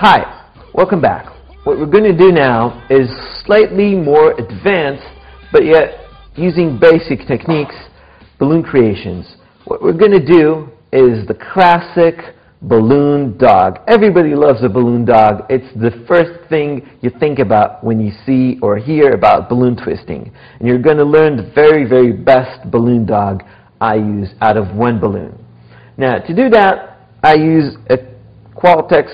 Hi, welcome back. What we're going to do now is slightly more advanced, but yet using basic techniques, balloon creations. What we're going to do is the classic balloon dog. Everybody loves a balloon dog. It's the first thing you think about when you see or hear about balloon twisting. And you're going to learn the very, very best balloon dog I use out of one balloon. Now, to do that, I use a Qualtex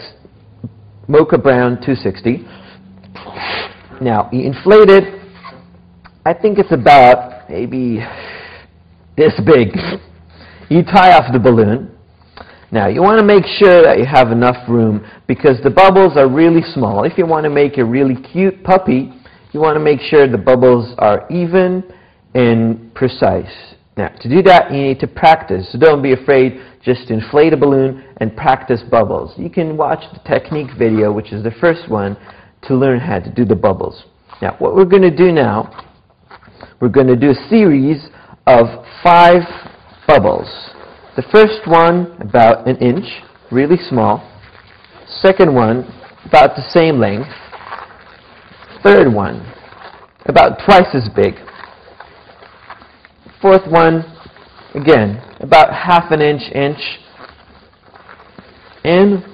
Mocha Brown 260. Now, you inflate it. I think it's about maybe this big. You tie off the balloon. Now, you want to make sure that you have enough room because the bubbles are really small. If you want to make a really cute puppy, you want to make sure the bubbles are even and precise. Now, to do that, you need to practice. So don't be afraid. Just inflate a balloon and practice bubbles. You can watch the technique video, which is the first one, to learn how to do the bubbles. Now, what we're going to do now, we're going to do a series of 5 bubbles. The first one, about an inch, really small. Second one, about the same length. Third one, about twice as big. Fourth one, again, about half an inch. And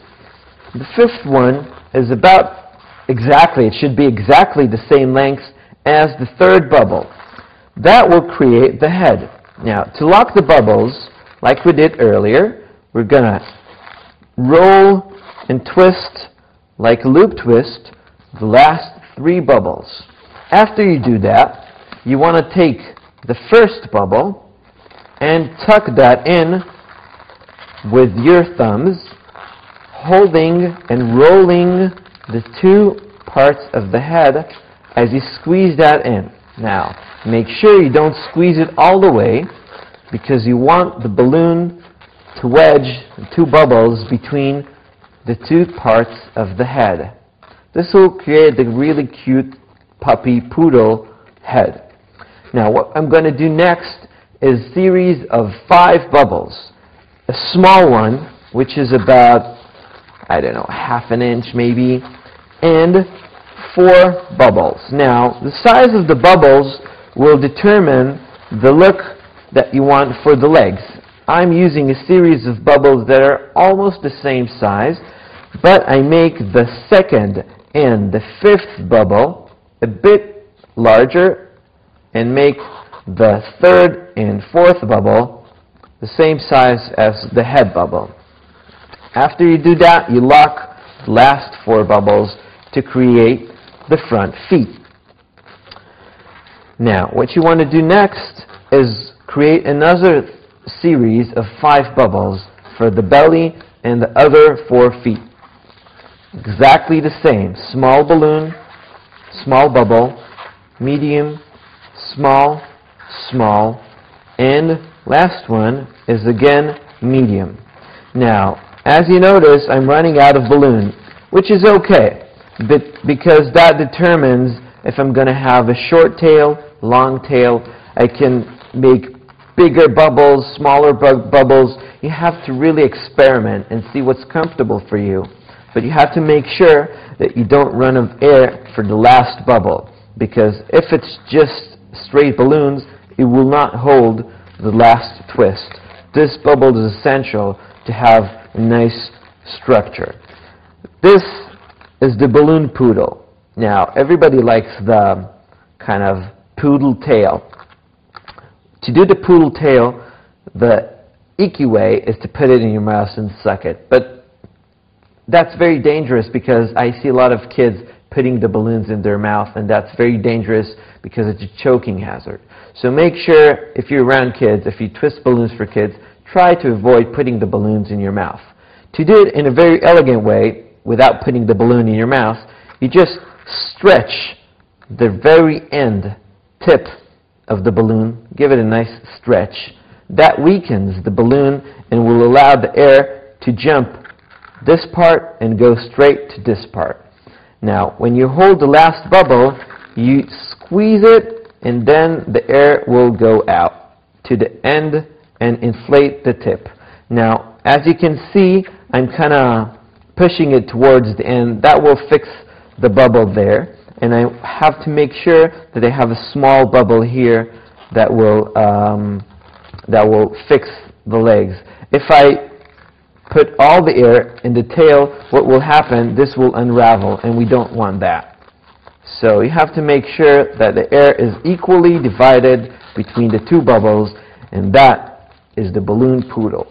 the fifth one is about exactly, it should be exactly the same length as the third bubble. That will create the head. Now, to lock the bubbles, like we did earlier, we're going to roll and twist like a loop twist the last 3 bubbles. After you do that, you want to take the first bubble and tuck that in with your thumbs, holding and rolling the 2 parts of the head as you squeeze that in. Now, make sure you don't squeeze it all the way because you want the balloon to wedge the 2 bubbles between the 2 parts of the head. This will create the really cute puppy poodle head. Now, what I'm going to do next is a series of 5 bubbles. A small one, which is about, I don't know, half an inch maybe, and 4 bubbles. Now, the size of the bubbles will determine the look that you want for the legs. I'm using a series of bubbles that are almost the same size, but I make the second and the 5th bubble a bit larger and make the 3rd and 4th bubble the same size as the head bubble. After you do that, you lock the last 4 bubbles to create the front feet. Now, what you want to do next is create another series of 5 bubbles for the belly and the other 4 feet. Exactly the same. Small balloon, small bubble, medium, small, small, and last one is again medium. Now, as you notice, I'm running out of balloon, which is okay, because that determines if I'm going to have a short tail, long tail. I can make bigger bubbles, smaller bubbles. You have to really experiment and see what's comfortable for you. But you have to make sure that you don't run out of air for the last bubble, because if it's just straight balloons, it will not hold the last twist. This bubble is essential to have a nice structure. This is the balloon poodle. Now, everybody likes the kind of poodle tail. To do the poodle tail, the icky way is to put it in your mouth and suck it. But that's very dangerous because I see a lot of kids putting the balloons in their mouth, and that's very dangerous because it's a choking hazard. So make sure, if you're around kids, if you twist balloons for kids, try to avoid putting the balloons in your mouth. To do it in a very elegant way, without putting the balloon in your mouth, you just stretch the very end tip of the balloon, give it a nice stretch. That weakens the balloon and will allow the air to jump this part and go straight to this part. Now, when you hold the last bubble, you squeeze it and then the air will go out to the end and inflate the tip. Now, as you can see, I'm kind of pushing it towards the end. That will fix the bubble there. And I have to make sure that I have a small bubble here that will fix the legs. If I put all the air in the tail, what will happen, this will unravel, and we don't want that. So you have to make sure that the air is equally divided between the two bubbles, and that is the balloon poodle.